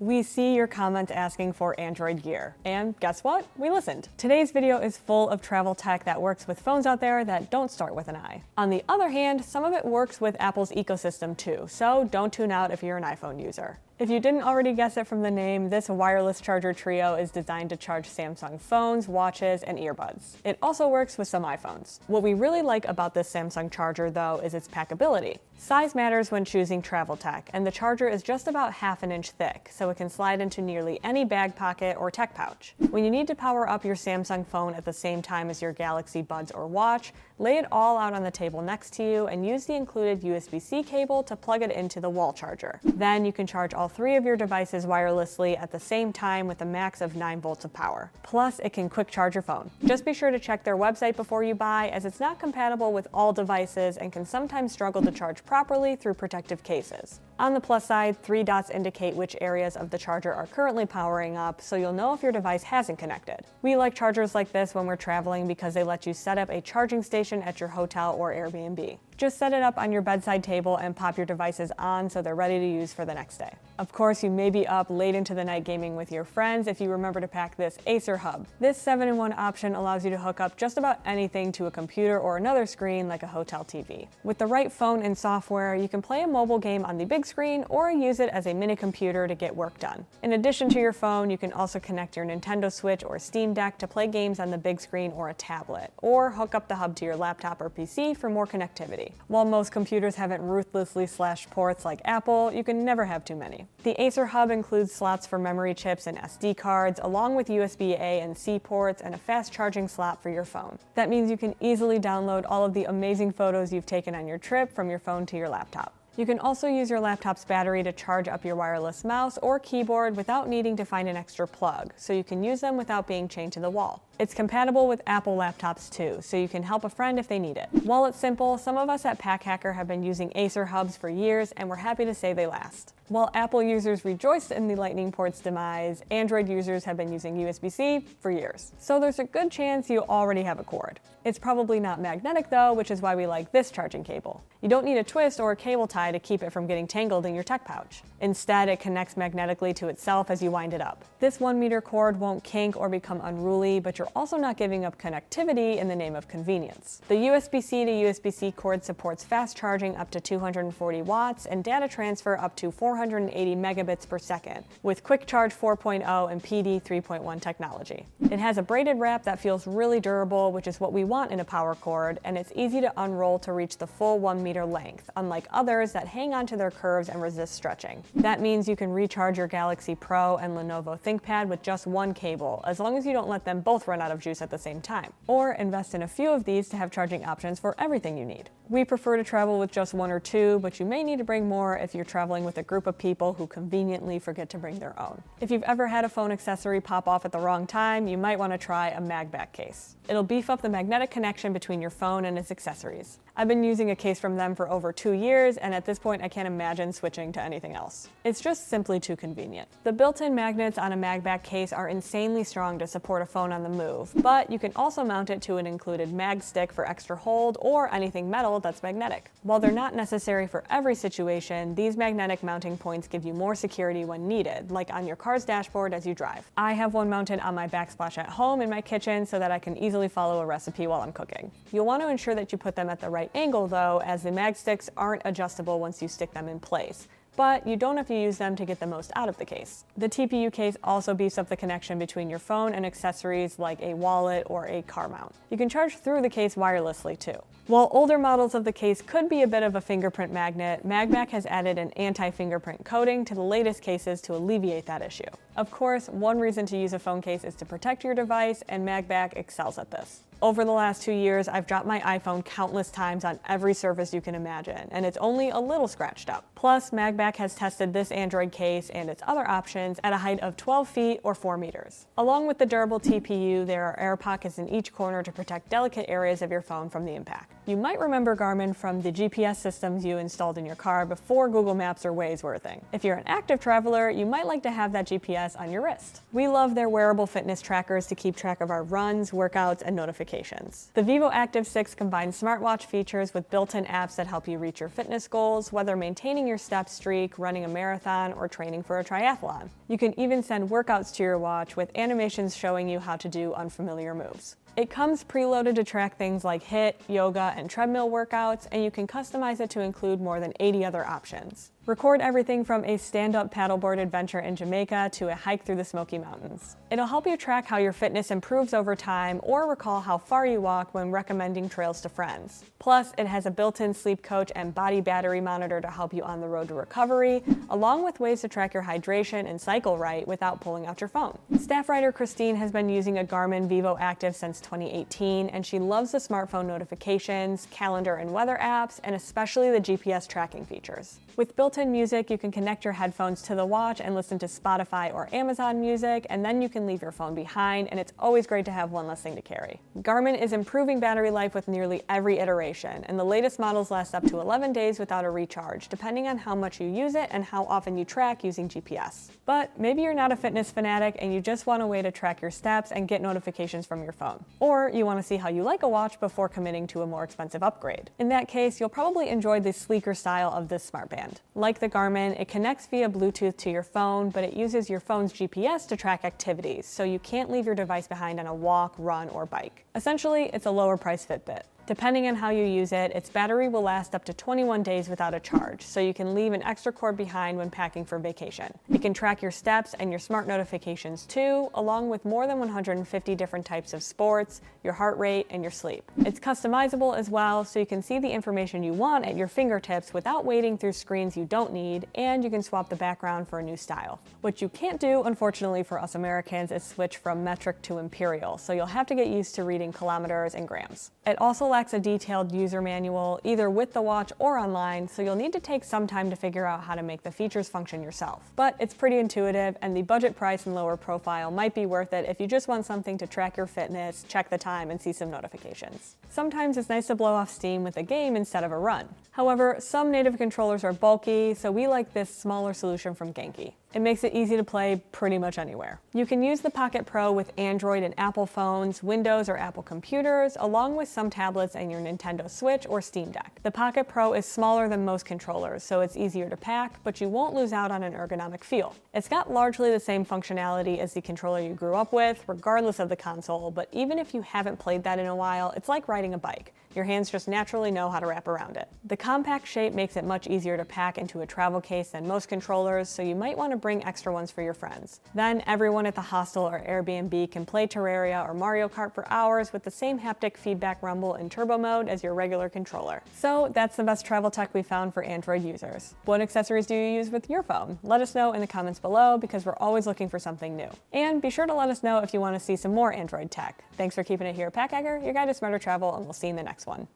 We see your comments asking for Android Gear. And guess what? We listened. Today's video is full of travel tech that works with phones out there that don't start with an I. On the other hand, some of it works with Apple's ecosystem too, so don't tune out if you're an iPhone user. If you didn't already guess it from the name, this wireless charger trio is designed to charge Samsung phones, watches, and earbuds. It also works with some iPhones. What we really like about this Samsung charger, though, is its packability. Size matters when choosing travel tech, and the charger is just about half an inch thick, so it can slide into nearly any bag pocket or tech pouch. When you need to power up your Samsung phone at the same time as your Galaxy Buds or watch, lay it all out on the table next to you and use the included USB-C cable to plug it into the wall charger. Then you can charge all three of your devices wirelessly at the same time with a max of 9 volts of power. Plus, it can quick charge your phone. Just be sure to check their website before you buy, as it's not compatible with all devices and can sometimes struggle to charge properly through protective cases. On the plus side, 3 dots indicate which areas of the charger are currently powering up, so you'll know if your device hasn't connected. We like chargers like this when we're traveling because they let you set up a charging station at your hotel or Airbnb. Just set it up on your bedside table and pop your devices on so they're ready to use for the next day. Of course, you may be up late into the night gaming with your friends if you remember to pack this Acer hub. This 7-in-1 option allows you to hook up just about anything to a computer or another screen like a hotel TV. With the right phone and software, you can play a mobile game on the big screen or use it as a mini computer to get work done. In addition to your phone, you can also connect your Nintendo Switch or Steam Deck to play games on the big screen or a tablet, or hook up the hub to your laptop or PC for more connectivity. While most computers haven't ruthlessly slashed ports like Apple, you can never have too many. The Acer hub includes slots for memory chips and SD cards, along with USB-A and C ports and a fast charging slot for your phone. That means you can easily download all of the amazing photos you've taken on your trip from your phone to your laptop. You can also use your laptop's battery to charge up your wireless mouse or keyboard without needing to find an extra plug, so you can use them without being chained to the wall. It's compatible with Apple laptops too, so you can help a friend if they need it. While it's simple, some of us at PackHacker have been using Acer hubs for years, and we're happy to say they last. While Apple users rejoiced in the Lightning port's demise, Android users have been using USB-C for years. So there's a good chance you already have a cord. It's probably not magnetic though, which is why we like this charging cable. You don't need a twist or a cable tie to keep it from getting tangled in your tech pouch. Instead, it connects magnetically to itself as you wind it up. This 1-meter cord won't kink or become unruly, but you're also not giving up connectivity in the name of convenience. The USB-C to USB-C cord supports fast charging up to 240 watts and data transfer up to 480 megabits per second with Quick Charge 4.0 and PD 3.1 technology. It has a braided wrap that feels really durable, which is what we want in a power cord, and it's easy to unroll to reach the full 1-meter length, unlike others that hang onto their curves and resist stretching. That means you can recharge your Galaxy Pro and Lenovo ThinkPad with just one cable, as long as you don't let them both run out of juice at the same time. Or invest in a few of these to have charging options for everything you need. We prefer to travel with just 1 or 2, but you may need to bring more if you're traveling with a group of people who conveniently forget to bring their own. If you've ever had a phone accessory pop off at the wrong time, you might want to try a MagBack case. It'll beef up the magnetic connection between your phone and its accessories. I've been using a case from them for over 2 years, and at this point I can't imagine switching to anything else. It's just simply too convenient. The built-in magnets on a MagBack case are insanely strong to support a phone on the move, but you can also mount it to an included mag stick for extra hold or anything metal that's magnetic. While they're not necessary for every situation, these magnetic mounting points give you more security when needed, like on your car's dashboard as you drive. I have one mounted on my backsplash at home in my kitchen so that I can easily follow a recipe while I'm cooking. You'll want to ensure that you put them at the right angle though, as the mag sticks aren't adjustable once you stick them in place. But you don't have to use them to get the most out of the case. The TPU case also beefs up the connection between your phone and accessories like a wallet or a car mount. You can charge through the case wirelessly too. While older models of the case could be a bit of a fingerprint magnet, MagBack has added an anti-fingerprint coating to the latest cases to alleviate that issue. Of course, one reason to use a phone case is to protect your device, and MagBack excels at this. Over the last 2 years, I've dropped my iPhone countless times on every surface you can imagine, and it's only a little scratched up. Plus, MagBack has tested this Android case and its other options at a height of 12 feet or 4 meters. Along with the durable TPU, there are air pockets in each corner to protect delicate areas of your phone from the impact. You might remember Garmin from the GPS systems you installed in your car before Google Maps or Waze were a thing. If you're an active traveler, you might like to have that GPS on your wrist. We love their wearable fitness trackers to keep track of our runs, workouts, and notifications. The Vivo Active 6 combines smartwatch features with built-in apps that help you reach your fitness goals, whether maintaining your step streak, running a marathon, or training for a triathlon. You can even send workouts to your watch with animations showing you how to do unfamiliar moves. It comes preloaded to track things like HIIT, yoga, and treadmill workouts, and you can customize it to include more than 80 other options. Record everything from a stand-up paddleboard adventure in Jamaica to a hike through the Smoky Mountains. It'll help you track how your fitness improves over time or recall how far you walk when recommending trails to friends. Plus, it has a built-in sleep coach and body battery monitor to help you on the road to recovery, along with ways to track your hydration and cycle right without pulling out your phone. Staff writer Christine has been using a Garmin Vivo Active since 2018, and she loves the smartphone notifications, calendar and weather apps, and especially the GPS tracking features. With built-in music, you can connect your headphones to the watch and listen to Spotify or Amazon Music, and then you can leave your phone behind, and it's always great to have one less thing to carry. Garmin is improving battery life with nearly every iteration, and the latest models last up to 11 days without a recharge, depending on how much you use it and how often you track using GPS. But maybe you're not a fitness fanatic and you just want a way to track your steps and get notifications from your phone. Or you want to see how you like a watch before committing to a more expensive upgrade. In that case, you'll probably enjoy the sleeker style of this smartband. Like the Garmin, it connects via Bluetooth to your phone, but it uses your phone's GPS to track activities, so you can't leave your device behind on a walk, run, or bike. Essentially, it's a lower-priced Fitbit. Depending on how you use it, its battery will last up to 21 days without a charge, so you can leave an extra cord behind when packing for vacation. It can track your steps and your smart notifications too, along with more than 150 different types of sports, your heart rate, and your sleep. It's customizable as well, so you can see the information you want at your fingertips without wading through screens you don't need, and you can swap the background for a new style. What you can't do, unfortunately for us Americans, is switch from metric to imperial, so you'll have to get used to reading kilometers and grams. It also lacks a detailed user manual, either with the watch or online, so you'll need to take some time to figure out how to make the features function yourself. But it's pretty intuitive, and the budget price and lower profile might be worth it if you just want something to track your fitness, check the time, and see some notifications. Sometimes it's nice to blow off steam with a game instead of a run. However, some native controllers are bulky, so we like this smaller solution from Genki. It makes it easy to play pretty much anywhere. You can use the Pocket Pro with Android and Apple phones, Windows or Apple computers, along with some tablets and your Nintendo Switch or Steam Deck. The Pocket Pro is smaller than most controllers, so it's easier to pack, but you won't lose out on an ergonomic feel. It's got largely the same functionality as the controller you grew up with, regardless of the console, but even if you haven't played that in a while, it's like riding a bike. Your hands just naturally know how to wrap around it. The compact shape makes it much easier to pack into a travel case than most controllers, so you might want to bring extra ones for your friends. Then everyone at the hostel or Airbnb can play Terraria or Mario Kart for hours with the same haptic feedback rumble in turbo mode as your regular controller. So that's the best travel tech we found for Android users. What accessories do you use with your phone? Let us know in the comments below, because we're always looking for something new. And be sure to let us know if you want to see some more Android tech. Thanks for keeping it here at PackHacker, your guide to smarter travel, and we'll see you in the next one.